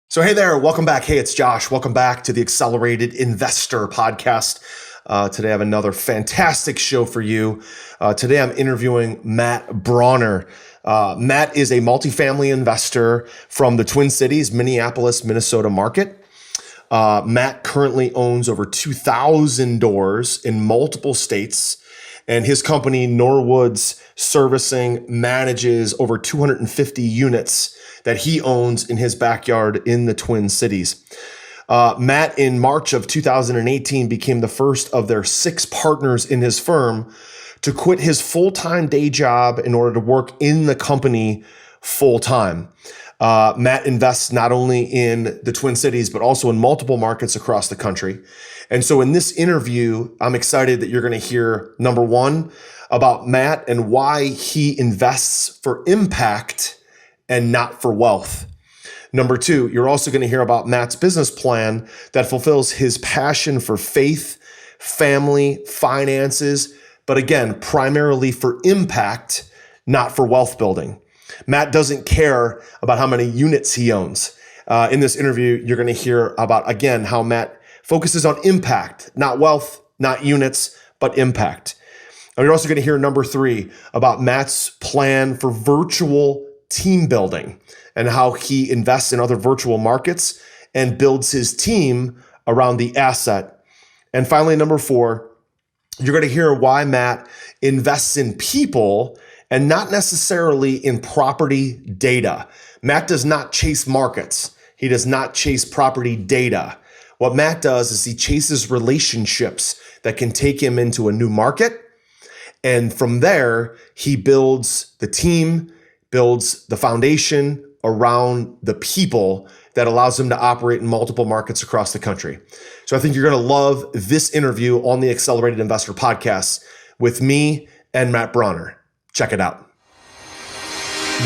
So, hey there, welcome back. Hey, it's Josh. Welcome back to the Accelerated Investor Podcast. Today I have another fantastic show for you. Today I'm interviewing Matt Brawner. Matt is a multifamily investor from the Twin Cities, Minneapolis, Minnesota market. Matt currently owns over 2,000 doors in multiple states, and his company, Norwood's Servicing, manages over 250 units that he owns in his backyard in the Twin Cities. Matt, in March of 2018, became the first of their 6 partners in his firm to quit his full-time day job in order to work in the company full-time. Matt invests not only in the Twin Cities, but also in multiple markets across the country. And so in this interview, I'm excited that you're going to hear, number one, about Matt and why he invests for impact and not for wealth. Number two, you're also going to hear about Matt's business plan that fulfills his passion for faith, family, finances, but again, primarily for impact, not for wealth building. Matt doesn't care about how many units he owns. In this interview, you're going to hear about, again, how Matt focuses on impact, not wealth, not units, but impact. And you're also going to hear number three about Matt's plan for virtual team building and how he invests in other virtual markets and builds his team around the asset. And finally, number four, you're going to hear why Matt invests in people and not necessarily in property data. Matt does not chase markets. He does not chase property data. What Matt does is he chases relationships that can take him into a new market. And from there, he builds the team, builds the foundation around the people that allows him to operate in multiple markets across the country. So I think you're going to love this interview on the Accelerated Investor Podcast with me and Matt Brawner. Check it out.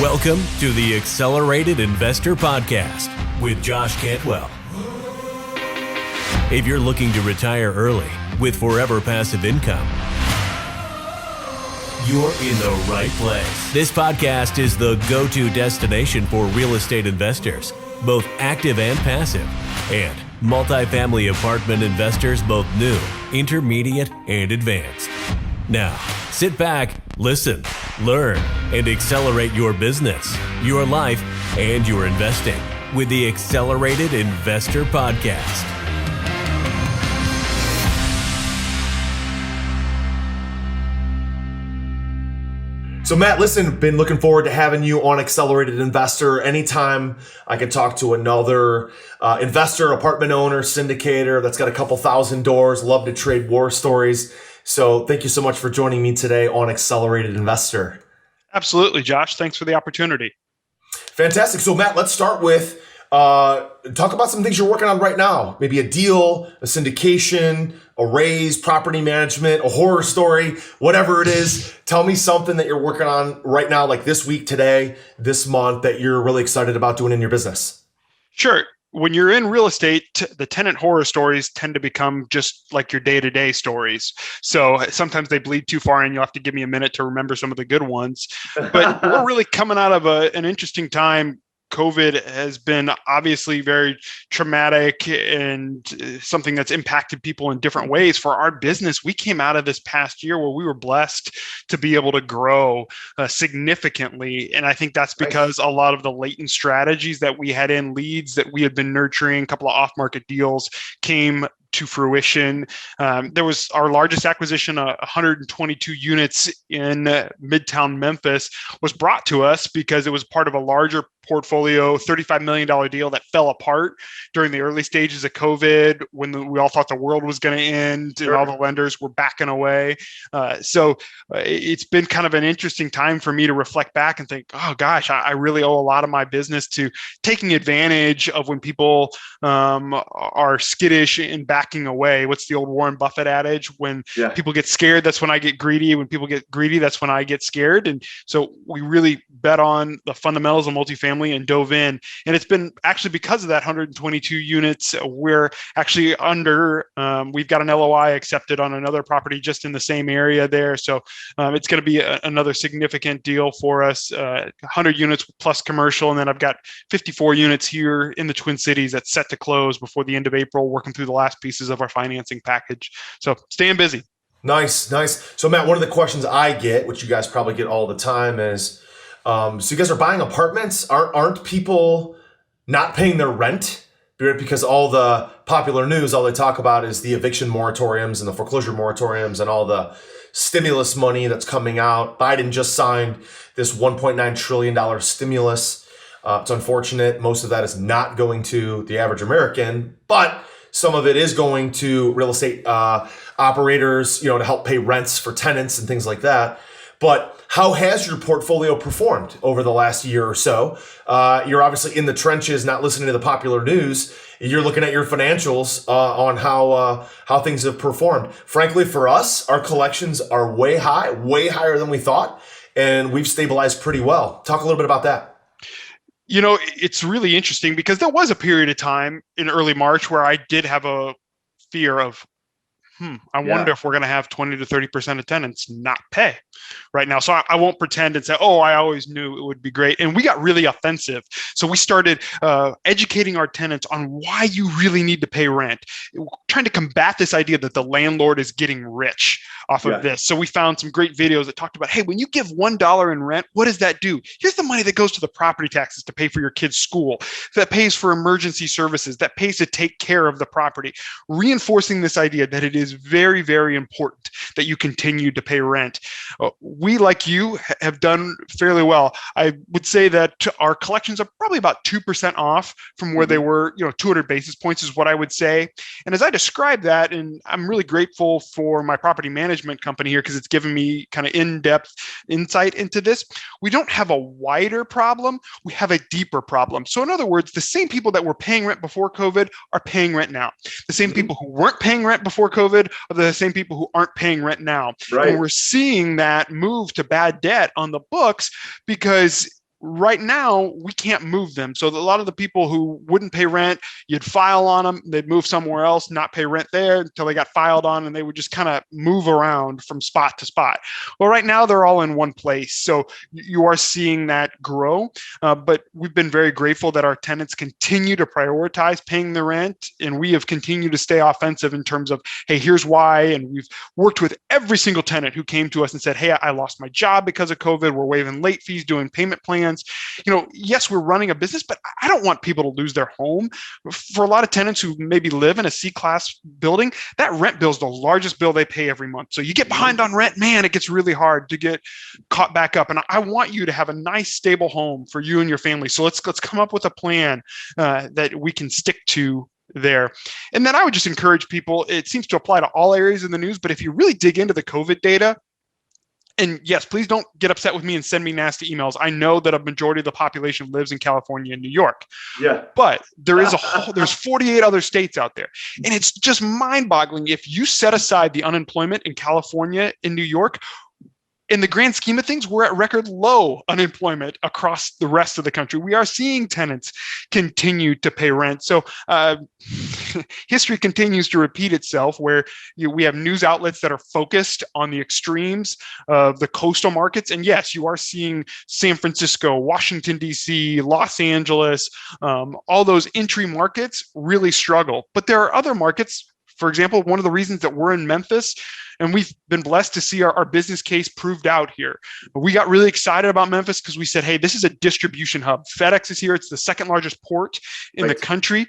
Welcome to the Accelerated Investor Podcast with Josh Cantwell. If you're looking to retire early with forever passive income, you're in the right place. This podcast is the go-to destination for real estate investors, both active and passive, and multifamily apartment investors, both new, intermediate, and advanced. Now, sit back, listen, learn, and accelerate your business, your life, and your investing with the Accelerated Investor Podcast. So Matt, listen, been looking forward to having you on Accelerated Investor. Anytime I can talk to another investor, apartment owner, syndicator that's got a couple thousand doors, love to trade war stories. So thank you so much for joining me today on Accelerated Investor. Absolutely, Josh. Thanks for the opportunity. Fantastic. So Matt, let's start with talk about some things you're working on right now. Maybe a deal, a syndication, a raise, property management, a horror story, whatever it is. Tell me something that you're working on right now, like this week, today, this month, that you're really excited about doing in your business. Sure. When you're in real estate, the tenant horror stories tend to become just like your day-to-day stories. So sometimes they bleed too far and you'll have to give me a minute to remember some of the good ones. But we're really coming out of an interesting time. COVID has been obviously very traumatic and something that's impacted people in different ways. For our business, we came out of this past year where we were blessed to be able to grow significantly. And I think that's because a lot of the latent strategies that we had in leads that we had been nurturing, a couple of off-market deals came to fruition. There was our largest acquisition, 122 units in Midtown Memphis, was brought to us because it was part of a larger portfolio, $35 million deal that fell apart during the early stages of COVID when we all thought the world was going to end and all the lenders were backing away. So it's been kind of an interesting time for me to reflect back and think, oh gosh, I really owe a lot of my business to taking advantage of when people are skittish and backing away. What's the old Warren Buffett adage? When people get scared, that's when I get greedy. When people get greedy, that's when I get scared. And so we really bet on the fundamentals of multifamily multifamily and dove in. And it's been actually because of that 122 units, we're actually we've got an LOI accepted on another property just in the same area there. So it's going to be another significant deal for us, 100 units plus commercial. And then I've got 54 units here in the Twin Cities that's set to close before the end of April, working through the last pieces of our financing package. So staying busy. Nice. So Matt, one of the questions I get, which you guys probably get all the time, is so you guys are buying apartments. Aren't people not paying their rent? Because all the popular news, all they talk about is the eviction moratoriums and the foreclosure moratoriums and all the stimulus money that's coming out. Biden just signed this $1.9 trillion stimulus. It's unfortunate. Most of that is not going to the average American, but some of it is going to real estate operators, to help pay rents for tenants and things like that. But how has your portfolio performed over the last year or so? You're obviously in the trenches, not listening to the popular news. You're looking at your financials on how things have performed. Frankly, for us, our collections are way higher than we thought, and we've stabilized pretty well. Talk a little bit about that. It's really interesting because there was a period of time in early March where I did have a fear of, I wonder if we're going to have 20 to 30% of tenants not pay right now. So I won't pretend and say, I always knew it would be great. And we got really offensive. So we started educating our tenants on why you really need to pay rent, trying to combat this idea that the landlord is getting rich off of this. So we found some great videos that talked about, hey, when you give $1 in rent, what does that do? Here's the money that goes to the property taxes to pay for your kid's school, that pays for emergency services, that pays to take care of the property, reinforcing this idea that it is very, very important that you continue to pay rent. We, like you, have done fairly well. I would say that our collections are probably about 2% off from where they were, 200 basis points is what I would say. And as I describe that, and I'm really grateful for my property management company here because it's given me kind of in-depth insight into this. We don't have a wider problem. We have a deeper problem. So in other words, the same people that were paying rent before COVID are paying rent now. The same people who weren't paying rent before COVID are the same people who aren't paying rent now. Right. And we're seeing that move to bad debt on the books because right now we can't move them. So a lot of the people who wouldn't pay rent, you'd file on them, they'd move somewhere else, not pay rent there until they got filed on, and they would just kind of move around from spot to spot. Well, right now they're all in one place. So you are seeing that grow, but we've been very grateful that our tenants continue to prioritize paying the rent, and we have continued to stay offensive in terms of, hey, here's why. And we've worked with every single tenant who came to us and said, hey, I lost my job because of COVID. We're waiving late fees, doing payment plans. Yes, we're running a business, but I don't want people to lose their home. For a lot of tenants who maybe live in a C-class building, that rent bill is the largest bill they pay every month. So you get behind on rent, man, it gets really hard to get caught back up. And I want you to have a nice, stable home for you and your family. So let's come up with a plan that we can stick to there. And then I would just encourage people, it seems to apply to all areas of the news, but if you really dig into the COVID data, and yes, please don't get upset with me and send me nasty emails. I know that a majority of the population lives in California and New York. Yeah. But there's 48 other states out there. And it's just mind-boggling. If you set aside the unemployment in California and New York, in the grand scheme of things, we're at record low unemployment across the rest of the country. We are seeing tenants continue to pay rent. So history continues to repeat itself where we have news outlets that are focused on the extremes of the coastal markets. And yes, you are seeing San Francisco, Washington, D.C., Los Angeles, all those entry markets really struggle. But there are other markets. For example, one of the reasons that we're in Memphis, and we've been blessed to see our business case proved out here. We got really excited about Memphis because we said, hey, this is a distribution hub. FedEx is here. It's the second largest port in the country.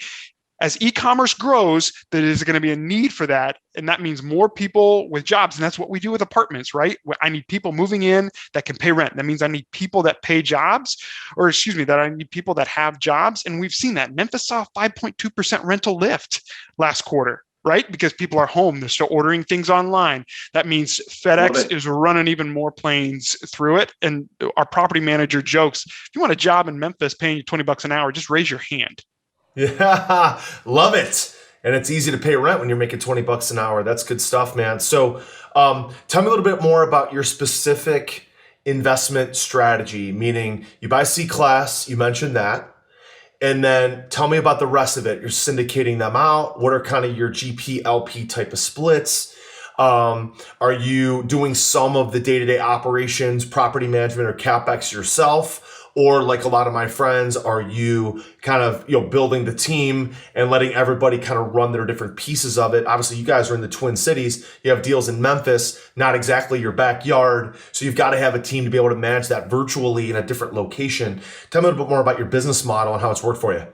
As e-commerce grows, there is going to be a need for that. And that means more people with jobs. And that's what we do with apartments, right? I need people moving in that can pay rent. That means I need people that pay jobs, that I need people that have jobs. And we've seen that. Memphis saw a 5.2% rental lift last quarter. Right? Because people are home. They're still ordering things online. That means FedEx is running even more planes through it. And our property manager jokes, if you want a job in Memphis paying you $20 an hour, just raise your hand. Yeah, love it. And it's easy to pay rent when you're making $20 an hour. That's good stuff, man. So tell me a little bit more about your specific investment strategy, meaning you buy C class, you mentioned that. And then tell me about the rest of it. You're syndicating them out. What are kind of your GP LP type of splits? Are you doing some of the day-to-day operations, property management or CapEx yourself? Or like a lot of my friends, are you kind of, building the team and letting everybody kind of run their different pieces of it? Obviously, you guys are in the Twin Cities. You have deals in Memphis, not exactly your backyard. So you've got to have a team to be able to manage that virtually in a different location. Tell me a little bit more about your business model and how it's worked for you.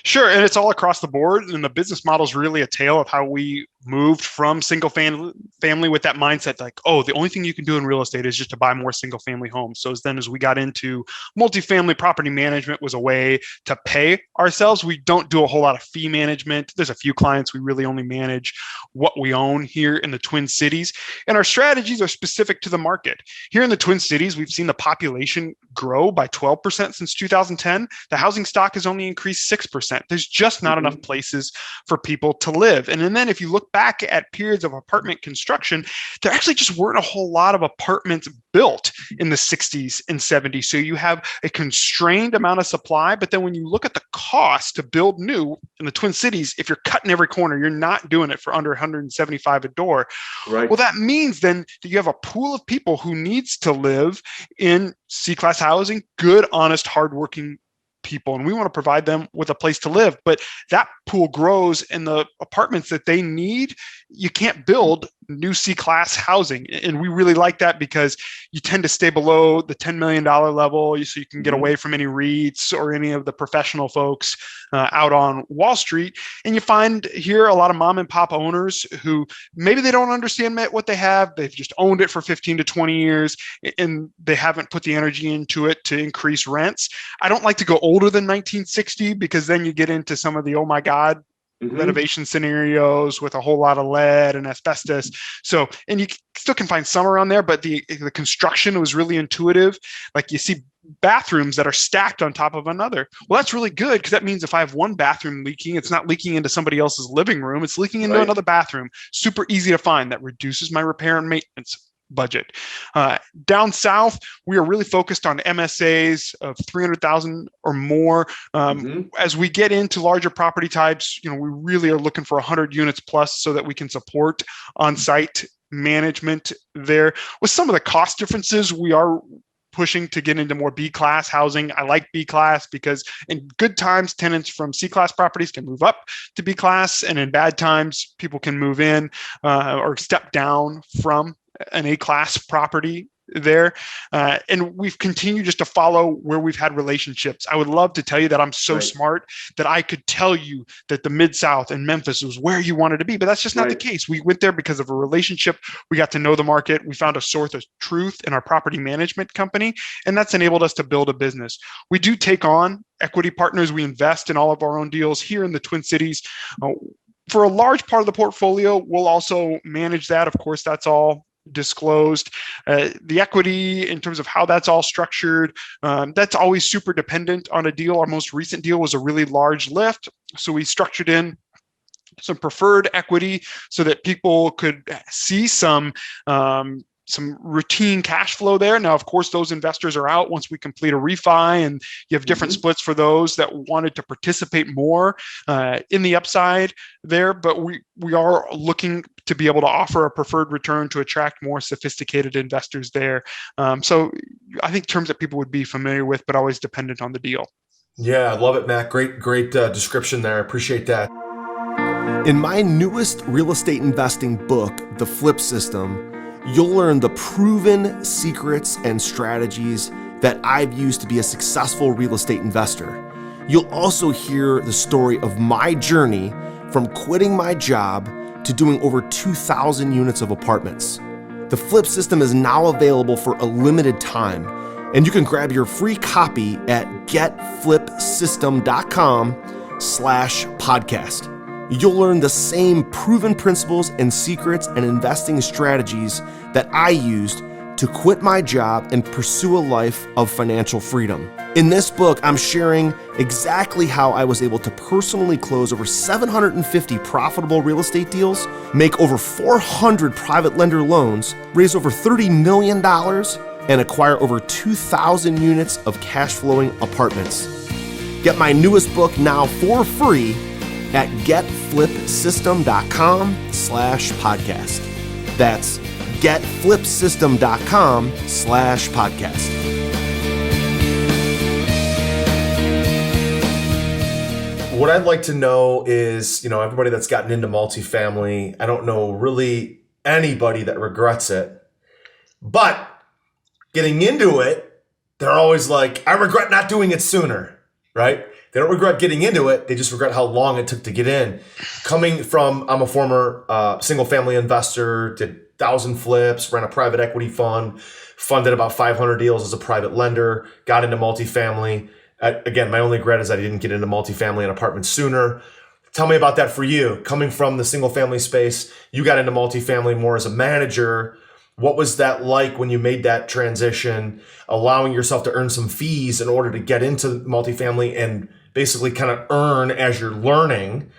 Sure. And it's all across the board. And the business model is really a tale of how we moved from single family with that mindset, like, oh, the only thing you can do in real estate is just to buy more single family homes. So as we got into multifamily property management was a way to pay ourselves. We don't do a whole lot of fee management. There's a few clients we really only manage what we own here in the Twin Cities. And our strategies are specific to the market. Here in the Twin Cities, we've seen the population grow by 12% since 2010. The housing stock has only increased 6%. There's just not enough places for people to live. And then if you look back at periods of apartment construction, there actually just weren't a whole lot of apartments built in the 60s and 70s. So you have a constrained amount of supply. But then when you look at the cost to build new in the Twin Cities, if you're cutting every corner, you're not doing it for under 175 a door. Right. Well, that means then that you have a pool of people who needs to live in C-class housing, good, honest, hardworking people, and we want to provide them with a place to live. But that pool grows, and the apartments that they need, you can't build new C-class housing. And we really like that because you tend to stay below the $10 million level, so you can get away from any REITs or any of the professional folks out on Wall Street. And you find here a lot of mom and pop owners who maybe they don't understand what they have. They've just owned it for 15 to 20 years, and they haven't put the energy into it to increase rents. I don't like to go older than 1960 because then you get into some of the, oh my God, renovation scenarios with a whole lot of lead and asbestos. So, and you still can find some around there, but the construction was really intuitive. Like you see bathrooms that are stacked on top of another. Well, that's really good because that means if I have one bathroom leaking, it's not leaking into somebody else's living room. It's leaking into another bathroom. Super easy to find. That reduces my repair and maintenance budget. Down south, we are really focused on MSAs of 300,000 or more. As we get into larger property types, we really are looking for 100 units plus so that we can support on-site management there. With some of the cost differences, we are pushing to get into more B-class housing. I like B-class because in good times, tenants from C-class properties can move up to B-class, and in bad times, people can move in or step down from an A-class property there. And we've continued just to follow where we've had relationships. I would love to tell you that I'm so smart that I could tell you that the Mid-South and Memphis was where you wanted to be, but that's just not the case. We went there because of a relationship. We got to know the market. We found a source of truth in our property management company, and that's enabled us to build a business. We do take on equity partners. We invest in all of our own deals here in the Twin Cities. For a large part of the portfolio, we'll also manage that. Of course, that's all disclosed. The equity in terms of how that's all structured, that's always super dependent on a deal. Our most recent deal was a really large lift. So we structured in some preferred equity so that people could see some routine cash flow there. Now, of course, those investors are out once we complete a refi, and you have different splits for those that wanted to participate more in the upside there. But we are looking to be able to offer a preferred return to attract more sophisticated investors there. So I think terms that people would be familiar with, but always dependent on the deal. Yeah, I love it, Matt. Great description there. I appreciate that. In my newest real estate investing book, The Flip System, you'll learn the proven secrets and strategies that I've used to be a successful real estate investor. You'll also hear the story of my journey from quitting my job to doing over 2,000 units of apartments. The Flip System is now available for a limited time, and you can grab your free copy at getflipsystem.com/podcast. You'll learn the same proven principles and secrets and investing strategies that I used to quit my job and pursue a life of financial freedom. In this book, I'm sharing exactly how I was able to personally close over 750 profitable real estate deals, make over 400 private lender loans, raise over $30 million, and acquire over 2,000 units of cash flowing apartments. Get my newest book now for free at getflipsystem.com/podcast. That's getflipsystem.com/podcast. What I'd like to know is, everybody that's gotten into multifamily, I don't know really anybody that regrets it, but getting into it, they're always like, I regret not doing it sooner, right? They don't regret getting into it. They just regret how long it took to get in. I'm a former single family investor, did 1,000 flips, ran a private equity fund, funded about 500 deals as a private lender, got into multifamily. Again, my only regret is I didn't get into multifamily and apartments sooner. Tell me about that for you. Coming from the single family space, you got into multifamily more as a manager. What was that like when you made that transition, allowing yourself to earn some fees in order to get into multifamily and basically kind of earn as you're learning,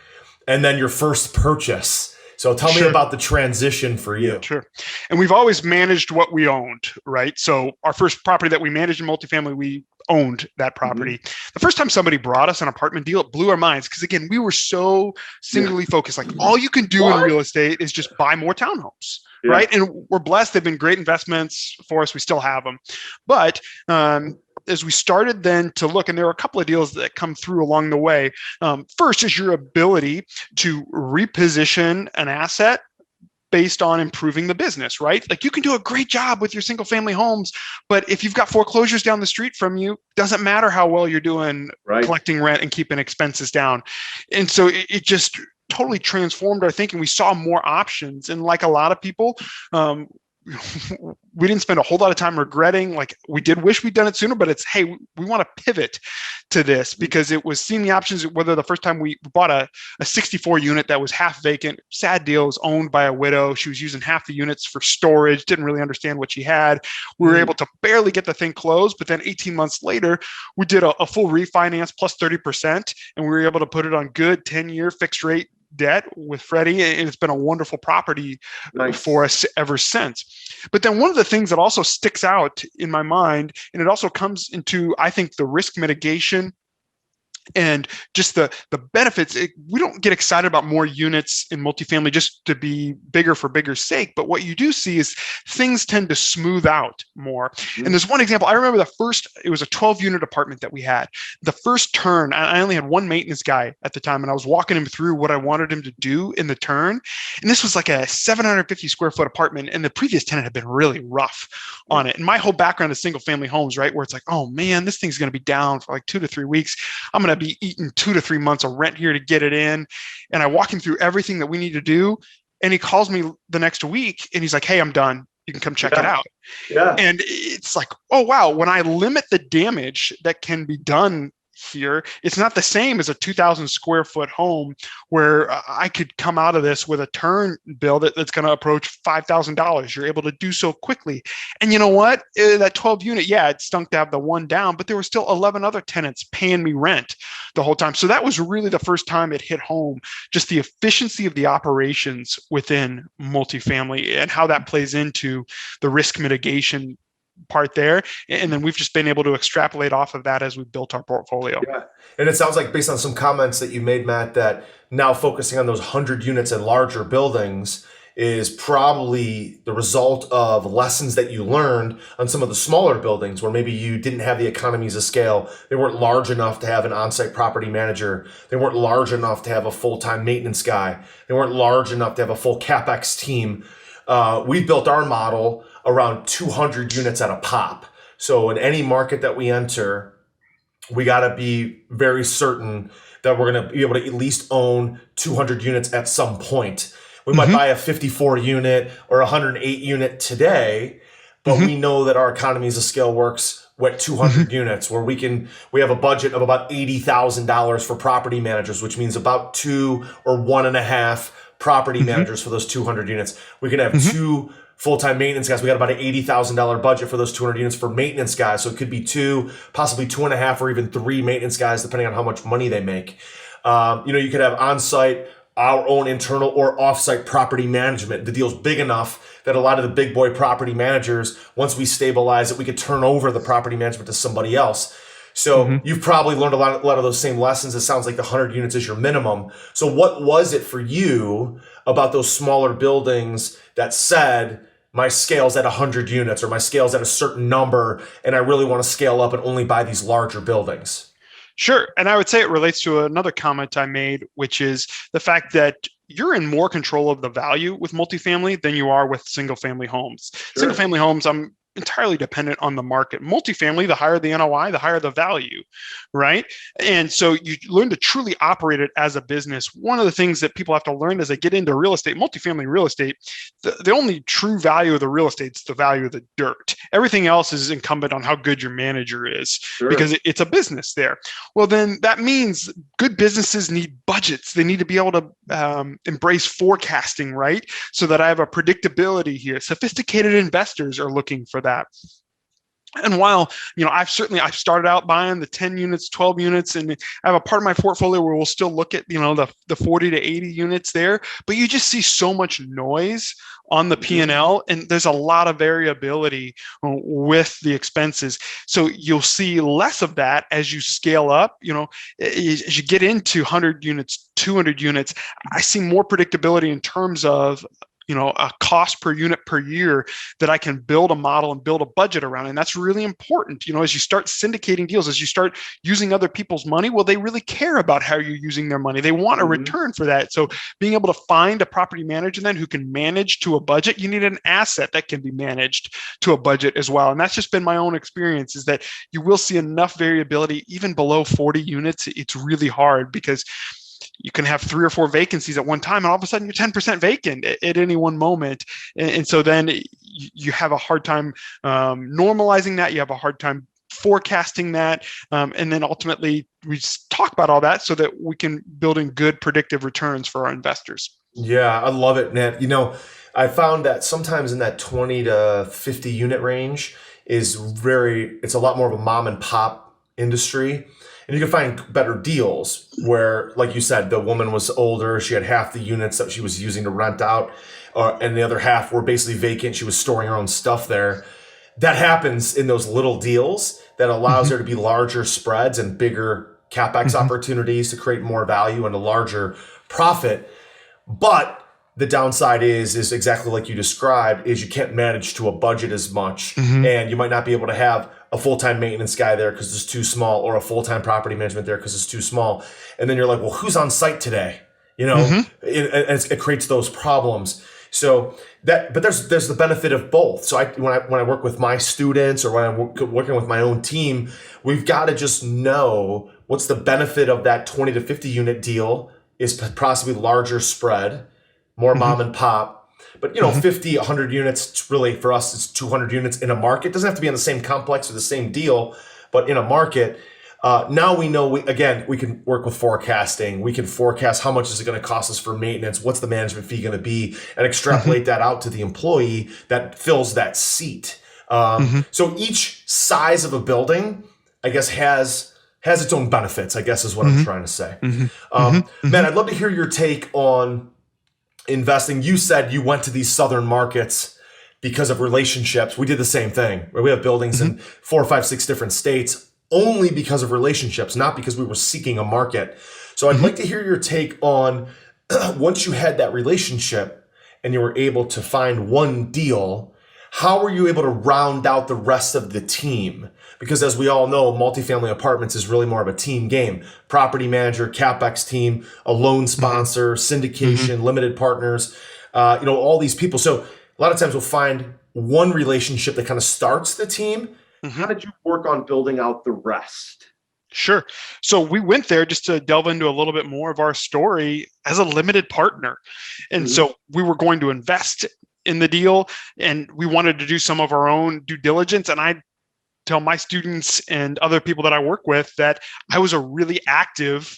and then your first purchase? So tell me about the transition for you. Sure. And we've always managed what we owned, right? So our first property that we managed in multifamily, we owned that property. The first time somebody brought us an apartment deal, it blew our minds because, again, we were so singularly focused. Like, all you can do in real estate is just buy more townhomes, right? And we're blessed. They've been great investments for us. We still have them. But as we started then to look, and there were a couple of deals that come through along the way. First is your ability to reposition an asset based on improving the business, right? Like, you can do a great job with your single family homes, but if you've got foreclosures down the street from you, doesn't matter how well you're doing collecting rent and keeping expenses down. And so it just totally transformed our thinking. We saw more options. And like a lot of people, we didn't spend a whole lot of time regretting. Like, we did wish we'd done it sooner, but it's, hey, we want to pivot to this because it was seeing the options. Whether the first time we bought a 64 unit that was half vacant, sad deal, was owned by a widow. She was using half the units for storage, didn't really understand what she had. We were able to barely get the thing closed, but then 18 months later, we did a full refinance plus 30%, and we were able to put it on good 10-year fixed rate debt with Freddie, and it's been a wonderful property for us ever since. But then one of the things that also sticks out in my mind, and it also comes into, I think, the risk mitigation and just the benefits. We don't get excited about more units in multifamily just to be bigger for bigger's sake. But what you do see is things tend to smooth out more. And there's one example. I remember it was a 12-unit apartment that we had. The first turn, I only had one maintenance guy at the time, and I was walking him through what I wanted him to do in the turn. And this was like a 750 square foot apartment, and the previous tenant had been really rough on it. And my whole background is single family homes, right? Where it's like, oh man, this thing's going to be down for like 2 to 3 weeks. I'm going to be eating 2 to 3 months of rent here to get it in. And I walk him through everything that we need to do. And he calls me the next week and he's like, hey, I'm done. You can come check it out. And it's like, oh, wow. When I limit the damage that can be done here, it's not the same as a 2,000 square foot home where I could come out of this with a turn bill that's going to approach $5,000. You're able to do so quickly. And you know what? That 12 unit, it stunk to have the one down, but there were still 11 other tenants paying me rent the whole time. So that was really the first time it hit home, just the efficiency of the operations within multifamily and how that plays into the risk mitigation part there. And then we've just been able to extrapolate off of that as we built our portfolio. Yeah. And it sounds like, based on some comments that you made, Matt, that now focusing on those 100 units and larger buildings is probably the result of lessons that you learned on some of the smaller buildings where maybe you didn't have the economies of scale. They weren't large enough to have an on-site property manager. They weren't large enough to have a full-time maintenance guy. They weren't large enough to have a full CapEx team. We built our model around 200 units at a pop. So in any market that we enter, we got to be very certain that we're going to be able to at least own 200 units at some point. We might buy a 54 unit or 108 unit today, but we know that our economies of scale works with 200 units, where we have a budget of about $80,000 for property managers, which means about 2 or 1.5 property managers for those 200 units. We can have 2 full-time maintenance guys. We got about an $80,000 budget for those 200 units for maintenance guys. So it could be 2, possibly 2.5, or even 3 maintenance guys, depending on how much money they make. You could have on-site our own internal or offsite property management. The deal's big enough that a lot of the big boy property managers, once we stabilize it, we could turn over the property management to somebody else. So you've probably learned a lot of those same lessons. It sounds like the 100 units is your minimum. So what was it for you about those smaller buildings that said, my scale's at 100 units or my scale's at a certain number, and I really want to scale up and only buy these larger buildings? Sure. And I would say it relates to another comment I made, which is the fact that you're in more control of the value with multifamily than you are with single family homes. Sure. Single family homes, I'm entirely dependent on the market. Multifamily, the higher the NOI, the higher the value, right? And so you learn to truly operate it as a business. One of the things that people have to learn as they get into real estate, multifamily real estate, the only true value of the real estate is the value of the dirt. Everything else is incumbent on how good your manager is, sure, because it's a business there. Well, then that means good businesses need budgets. They need to be able to embrace forecasting, right? So that I have a predictability here. Sophisticated investors are looking for that. And while, I've started out buying the 10 units, 12 units, and I have a part of my portfolio where we'll still look at, the 40 to 80 units there, but you just see so much noise on the P&L, and there's a lot of variability with the expenses. So you'll see less of that as you scale up, as you get into 100 units, 200 units, I see more predictability in terms of a cost per unit per year that I can build a model and build a budget around. And that's really important. As you start syndicating deals, as you start using other people's money, well, they really care about how you're using their money. They want a return for that. So being able to find a property manager then who can manage to a budget, you need an asset that can be managed to a budget as well. And that's just been my own experience, is that you will see enough variability even below 40 units. It's really hard because you can have 3 or 4 vacancies at one time, and all of a sudden you're 10% vacant at any one moment. And so then you have a hard time normalizing that. You have a hard time forecasting that. And then ultimately we just talk about all that so that we can build in good predictive returns for our investors. Yeah, I love it, Ned. I found that sometimes in that 20 to 50 unit range it's a lot more of a mom and pop industry. And you can find better deals where, like you said, the woman was older. She had half the units that she was using to rent out, and the other half were basically vacant. She was storing her own stuff there. That happens in those little deals that allows there to be larger spreads and bigger CapEx opportunities to create more value and a larger profit. But the downside is exactly like you described, is you can't manage to a budget as much, and you might not be able to have a full-time maintenance guy there because it's too small, or a full-time property management there because it's too small. And then you're like, well, who's on site today? It creates those problems. So but there's the benefit of both. So when I work with my students, or when I'm working with my own team, we've got to just know what's the benefit of that 20 to 50 unit deal is possibly larger spread, more mom and pop. But 50, 100 units, it's really, for us, it's 200 units in a market. It doesn't have to be in the same complex or the same deal, but in a market. Now we know, we can work with forecasting. We can forecast how much is it going to cost us for maintenance, what's the management fee going to be, and extrapolate that out to the employee that fills that seat. So each size of a building, I guess, has its own benefits, I guess is what I'm trying to say. Matt, I'd love to hear your take on investing. You said you went to these southern markets because of relationships. We did the same thing. We have buildings in 4, 5, 6 different states only because of relationships, not because we were seeking a market. So I'd like to hear your take on once you had that relationship and you were able to find one deal, how were you able to round out the rest of the team? Because as we all know, multifamily apartments is really more of a team game. Property manager, CapEx team, a loan sponsor, syndication, limited partners, all these people. So a lot of times we'll find one relationship that kind of starts the team. How did you work on building out the rest? Sure. So we went there just to delve into a little bit more of our story as a limited partner. And so we were going to invest in the deal, and we wanted to do some of our own due diligence. And I tell my students and other people that I work with that I was a really active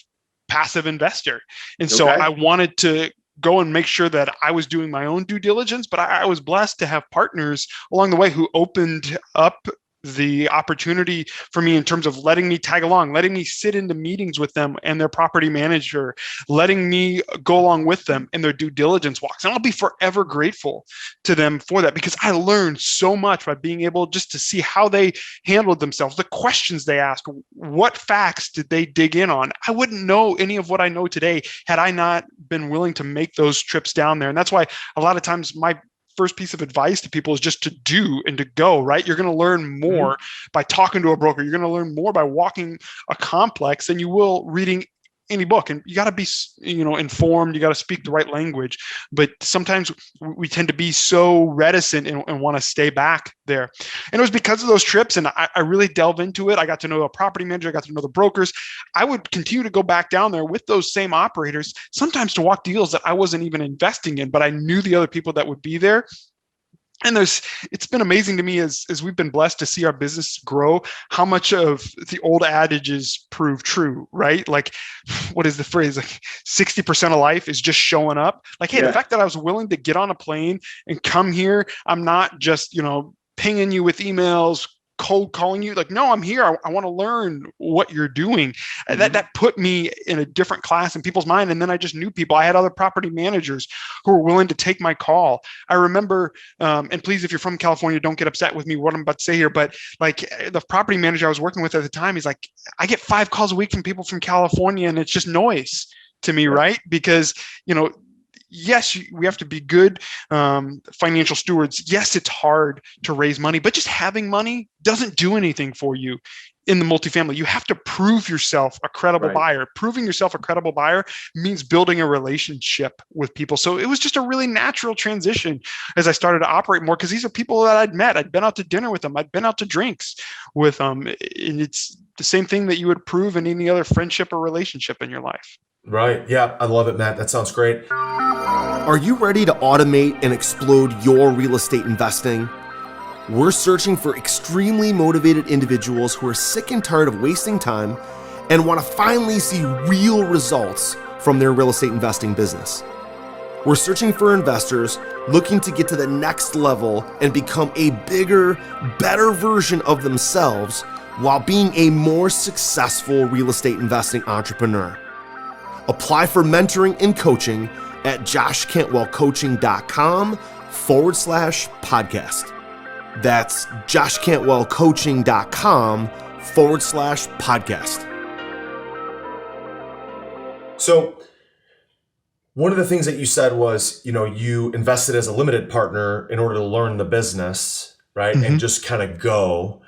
passive investor. And so I wanted to go and make sure that I was doing my own due diligence, but I was blessed to have partners along the way who opened up the opportunity for me in terms of letting me tag along, letting me sit into meetings with them and their property manager, letting me go along with them in their due diligence walks. And I'll be forever grateful to them for that, because I learned so much by being able just to see how they handled themselves, the questions they asked, what facts did they dig in on. I wouldn't know any of what I know today had I not been willing to make those trips down there. And that's why a lot of times my first piece of advice to people is just to do and to go, right? You're going to learn more by talking to a broker. You're going to learn more by walking a complex than you will reading any book. And you got to be, informed. You got to speak the right language. But sometimes we tend to be so reticent and want to stay back there. And it was because of those trips. And I really delve into it. I got to know a property manager. I got to know the brokers. I would continue to go back down there with those same operators, sometimes to walk deals that I wasn't even investing in, but I knew the other people that would be there. And it's been amazing to me as we've been blessed to see our business grow, how much of the old adages prove true, right? Like, what is the phrase? Like 60% of life is just showing up. Like, hey, the fact that I was willing to get on a plane and come here, I'm not just, pinging you with emails, cold calling you. Like, no, I'm here. I want to learn what you're doing. And that put me in a different class in people's mind. And then I just knew people. I had other property managers who were willing to take my call. I remember, and please, if you're from California, don't get upset with me what I'm about to say here, but like the property manager I was working with at the time, he's like, I get 5 calls a week from people from California, and it's just noise to me, right? Because, yes, we have to be good financial stewards. Yes, it's hard to raise money, but just having money doesn't do anything for you in the multifamily. You have to prove yourself a credible buyer. Proving yourself a credible buyer means building a relationship with people. So it was just a really natural transition as I started to operate more, because these are people that I'd met. I'd been out to dinner with them. I'd been out to drinks with them. And it's the same thing that you would prove in any other friendship or relationship in your life. Right. Yeah, I love it, Matt. That sounds great. Are you ready to automate and explode your real estate investing? We're searching for extremely motivated individuals who are sick and tired of wasting time and want to finally see real results from their real estate investing business. We're searching for investors looking to get to the next level and become a bigger, better version of themselves while being a more successful real estate investing entrepreneur. Apply for mentoring and coaching at joshcantwellcoaching.com/podcast. That's joshcantwellcoaching.com/podcast. So one of the things that you said was, you invested as a limited partner in order to learn the business, right? And just kind of go.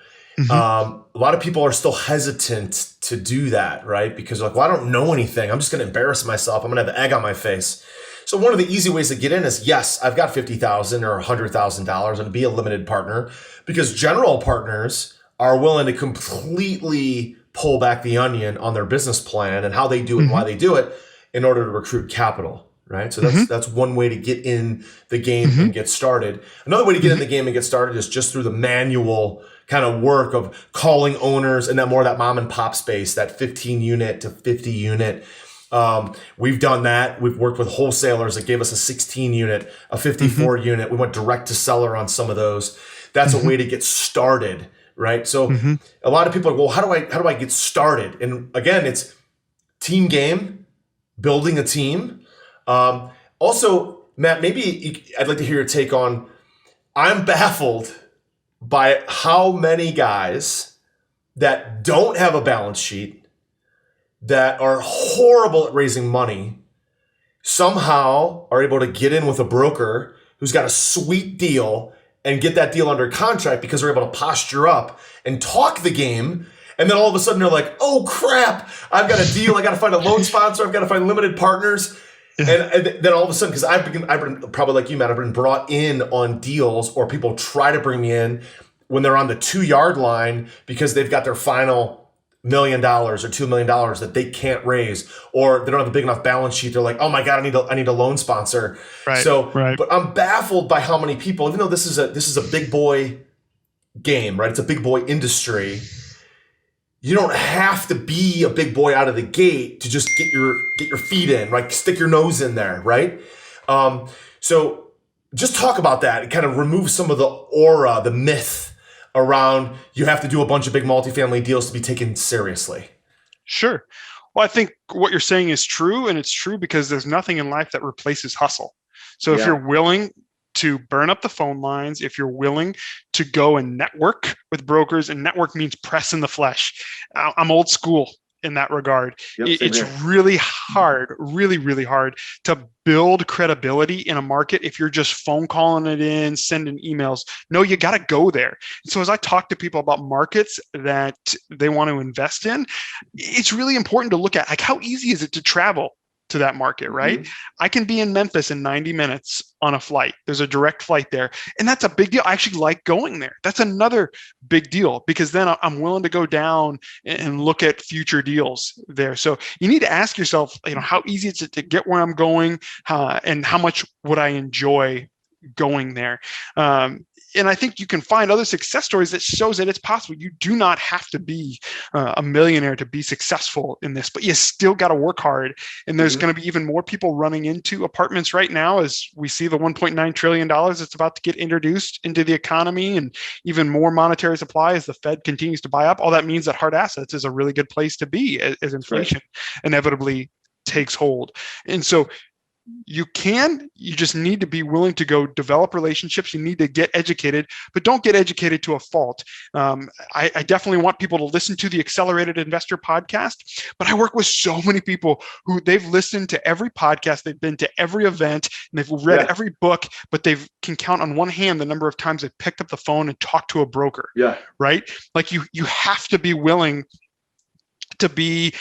A lot of people are still hesitant to do that, right? Because they're like, well, I don't know anything. I'm just going to embarrass myself. I'm going to have egg on my face. So one of the easy ways to get in is, yes, I've got $50,000 or $100,000 and be a limited partner, because general partners are willing to completely pull back the onion on their business plan and how they do it and why they do it in order to recruit capital. Right. So that's one way to get in the game and get started. Another way to get in the game and get started is just through the manual kind of work of calling owners and then more of that mom and pop space, that 15 unit to 50 unit. We've done that. We've worked with wholesalers that gave us a 16 unit, a 54 unit. We went direct to seller on some of those. That's a way to get started. Right. So a lot of people are, well, how do I get started? And again, it's team game, building a team. Also, Matt, maybe I'd like to hear your take on, I'm baffled by how many guys that don't have a balance sheet, that are horrible at raising money, somehow are able to get in with a broker who's got a sweet deal and get that deal under contract because they're able to posture up and talk the game. And then all of a sudden they're like, oh crap, I've got a deal. I got to find a loan sponsor. I've got to find limited partners. And then all of a sudden, because I've been probably like you, Matt, I've been brought in on deals, or people try to bring me in when they're on the 2-yard line because they've got their final $1 million or $2 million that they can't raise, or they don't have a big enough balance sheet. They're like, oh my God, I need a loan sponsor. Right. But I'm baffled by how many people, even though this is a big boy game, right? It's a big boy industry. You don't have to be a big boy out of the gate to just get your feet in, right? Stick your nose in there, right? So just talk about that and kind of remove some of the aura, the myth around you have to do a bunch of big multifamily deals to be taken seriously. Sure. Well, I think what you're saying is true, and it's true because there's nothing in life that replaces hustle. So if you're willing to burn up the phone lines, if you're willing to go and network with brokers, and network means press in the flesh. I'm old school in that regard. It's really hard, really, really hard to build credibility in a market if you're just phone calling it in, sending emails. No, you got to go there. So as I talk to people about markets that they want to invest in, it's really important to look at, like, how easy is it to travel to that market, right? I can be in Memphis in 90 minutes on a flight. There's a direct flight there. And that's a big deal. I actually like going there. That's another big deal, because then I'm willing to go down and look at future deals there. So you need to ask yourself, how easy is it to get where I'm going, and how much would I enjoy going there? And I think you can find other success stories that shows that it's possible. You do not have to be a millionaire to be successful in this, but you still got to work hard. And there's going to be even more people running into apartments right now as we see the $1.9 trillion that's about to get introduced into the economy, and even more monetary supply as the Fed continues to buy up. All that means that hard assets is a really good place to be as inflation inevitably takes hold. And so you just need to be willing to go develop relationships. You need to get educated, but don't get educated to a fault. I definitely want people to listen to the Accelerated Investor podcast, but I work with so many people who they've listened to every podcast, they've been to every event, and they've read every book, but they can count on one hand the number of times they picked up the phone and talked to a broker. Right? Like you have to be willing to be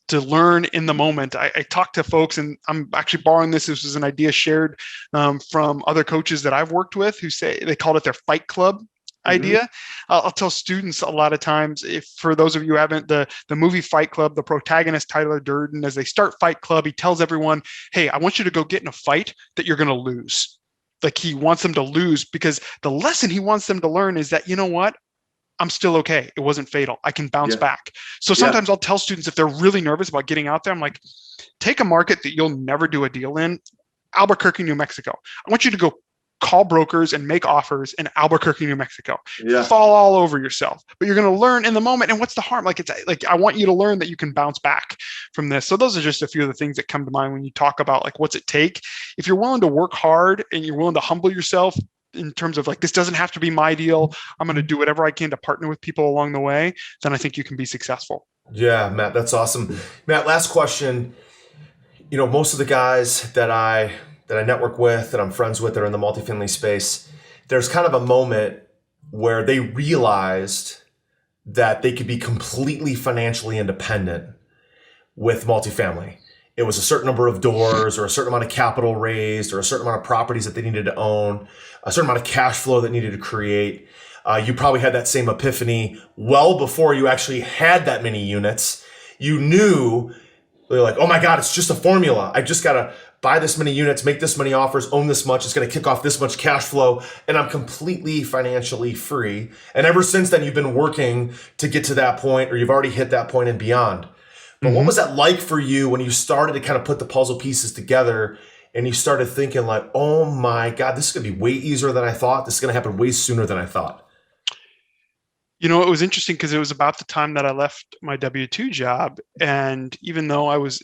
to learn in the moment. I talk to folks, and I'm actually borrowing this. This was an idea shared from other coaches that I've worked with who say they called it their fight club idea. I'll tell students a lot of times, if for those of you who haven't, the movie Fight Club, the protagonist Tyler Durden, as they start Fight Club, he tells everyone, hey, I want you to go get in a fight that you're going to lose. Like, he wants them to lose, because the lesson he wants them to learn is that, you know what? I'm still okay. It wasn't fatal. I can bounce back. So sometimes I'll tell students, if they're really nervous about getting out there, I'm like, take a market that you'll never do a deal in, Albuquerque, New Mexico. I want you to go call brokers and make offers in Albuquerque, New Mexico. Fall all over yourself, but you're going to learn in the moment. And what's the harm? Like, it's like, I want you to learn that you can bounce back from this. So those are just a few of the things that come to mind when you talk about, like, what's it take? If you're willing to work hard and you're willing to humble yourself in terms of, like, this doesn't have to be my deal, I'm going to do whatever I can to partner with people along the way, then I think you can be successful. Yeah, Matt, that's awesome. Matt, last question. Most of the guys that I network with, that I'm friends with, that are in the multifamily space, there's kind of a moment where they realized that they could be completely financially independent with multifamily. It was a certain number of doors, or a certain amount of capital raised, or a certain amount of properties that they needed to own, a certain amount of cash flow that needed to create. You probably had that same epiphany well before you actually had that many units. You knew, you're like, oh my God, it's just a formula. I just got to buy this many units, make this many offers, own this much. It's going to kick off this much cash flow, and I'm completely financially free. And ever since then, you've been working to get to that point, or you've already hit that point and beyond. But what was that like for you when you started to kind of put the puzzle pieces together, and you started thinking, like, oh my God, this is going to be way easier than I thought. This is going to happen way sooner than I thought. It was interesting because it was about the time that I left my W-2 job. And even though I was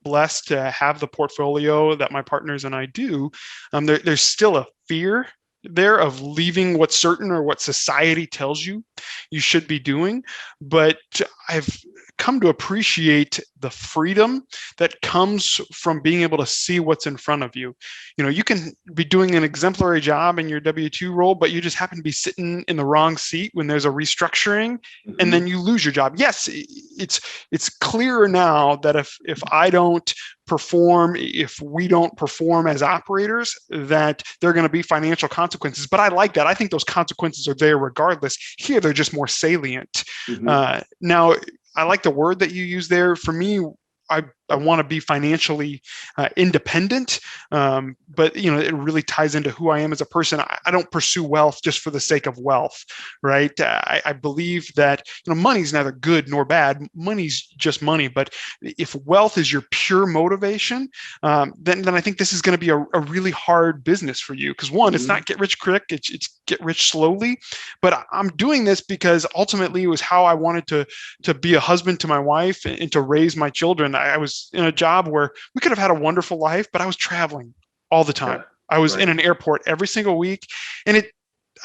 blessed to have the portfolio that my partners and I do, there's still a fear there of leaving what's certain, or what society tells you should be doing. But I've come to appreciate the freedom that comes from being able to see what's in front of you. You can be doing an exemplary job in your W-2 role, but you just happen to be sitting in the wrong seat when there's a restructuring, and then you lose your job. Yes, it's clearer now that if I don't perform, if we don't perform as operators, that there are going to be financial consequences. But I like that. I think those consequences are there regardless. Here, they're just more salient. Now, I like the word that you use there. For me, I want to be financially independent. But it really ties into who I am as a person. I don't pursue wealth just for the sake of wealth, right? I believe that money's neither good nor bad. Money's just money. But if wealth is your pure motivation, then I think this is going to be a really hard business for you. Because one, it's not get rich quick; it's get rich slowly. But I'm doing this because ultimately it was how I wanted to be a husband to my wife and to raise my children. I was in a job where we could have had a wonderful life, but I was traveling all the time. I was in an airport every single week, and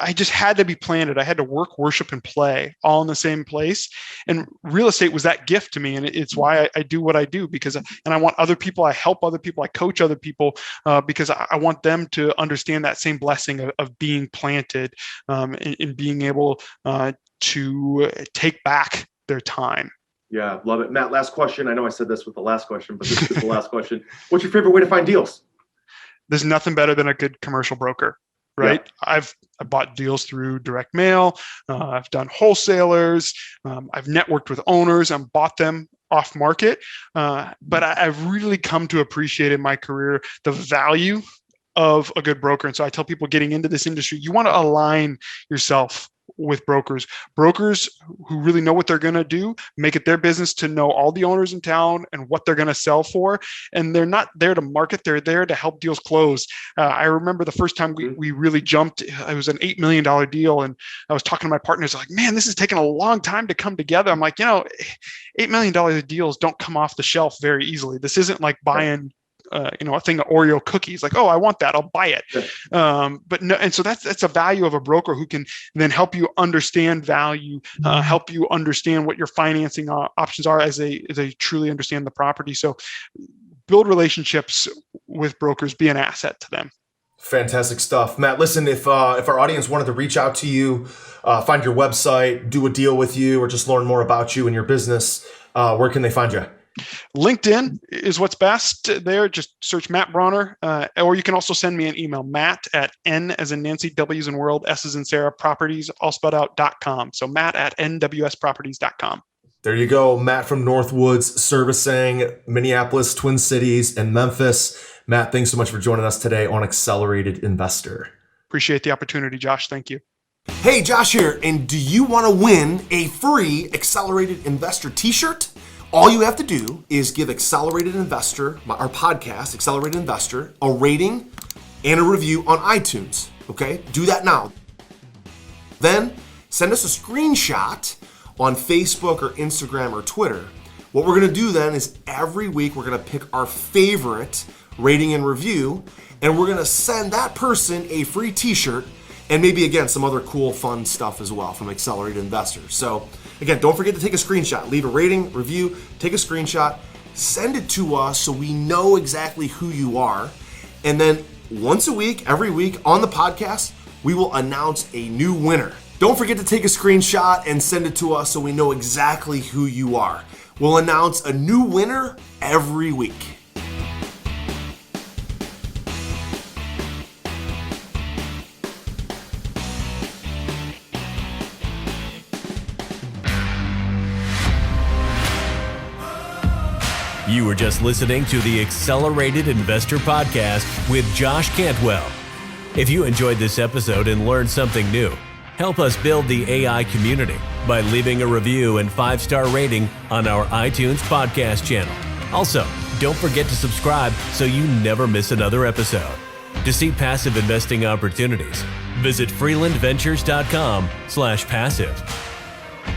I just had to be planted. I had to work, worship, and play all in the same place. And real estate was that gift to me. And it's why I do what I do, and I want other people, I help other people, I coach other people, because I want them to understand that same blessing of being planted, and being able to take back their time. Yeah, love it. Matt, last question. I know I said this with the last question, but this is the last question. What's your favorite way to find deals? There's nothing better than a good commercial broker, right? Yeah. I bought deals through direct mail. I've done wholesalers. I've networked with owners and bought them off market. But I've really come to appreciate in my career the value of a good broker. And so I tell people getting into this industry, you want to align yourself with brokers who really know what they're going to do, make it their business to know all the owners in town and what they're going to sell for. And they're not there to market. They're there to help deals close. I remember the first time we really jumped, it was an $8 million deal. And I was talking to my partners like, man, this is taking a long time to come together. I'm like, $8 million of deals don't come off the shelf very easily. This isn't like buying a thing of Oreo cookies, like, oh, I want that, I'll buy it. But no, and so that's a value of a broker who can then help you understand value, help you understand what your financing options are as they truly understand the property. So build relationships with brokers, be an asset to them. Fantastic stuff. Matt, listen, if our audience wanted to reach out to you, find your website, do a deal with you, or just learn more about you and your business, where can they find you? LinkedIn is what's best there. Just search Matt Brawner, or you can also send me an email, Matt at N as in Nancy, W as in world, S as in Sarah, properties, all spelled out, .com. So Matt at nwsproperties.com. There you go. Matt from Northwoods, servicing Minneapolis, Twin Cities, and Memphis. Matt, thanks so much for joining us today on Accelerated Investor. Appreciate the opportunity, Josh. Thank you. Hey, Josh here. And do you want to win a free Accelerated Investor t-shirt? All you have to do is give Accelerated Investor, our podcast, Accelerated Investor, a rating and a review on iTunes. Okay? Do that now. Then send us a screenshot on Facebook or Instagram or Twitter. What we're going to do then is every week we're going to pick our favorite rating and review, and we're going to send that person a free t-shirt and maybe, again, some other cool, fun stuff as well from Accelerated Investors. So, again, don't forget to take a screenshot. Leave a rating, review, take a screenshot, send it to us so we know exactly who you are. And then once a week, every week on the podcast, we will announce a new winner. Don't forget to take a screenshot and send it to us so we know exactly who you are. We'll announce a new winner every week. You were just listening to the Accelerated Investor Podcast with Josh Cantwell. If you enjoyed this episode and learned something new, help us build the AI community by leaving a review and 5-star rating on our iTunes podcast channel. Also, don't forget to subscribe so you never miss another episode. To see passive investing opportunities, visit freelandventures.com/passive.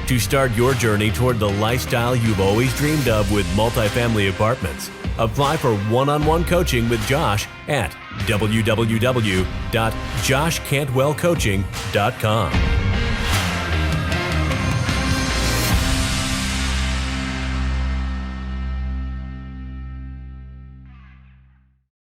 To start your journey toward the lifestyle you've always dreamed of with multifamily apartments, apply for one-on-one coaching with Josh at www.joshcantwellcoaching.com.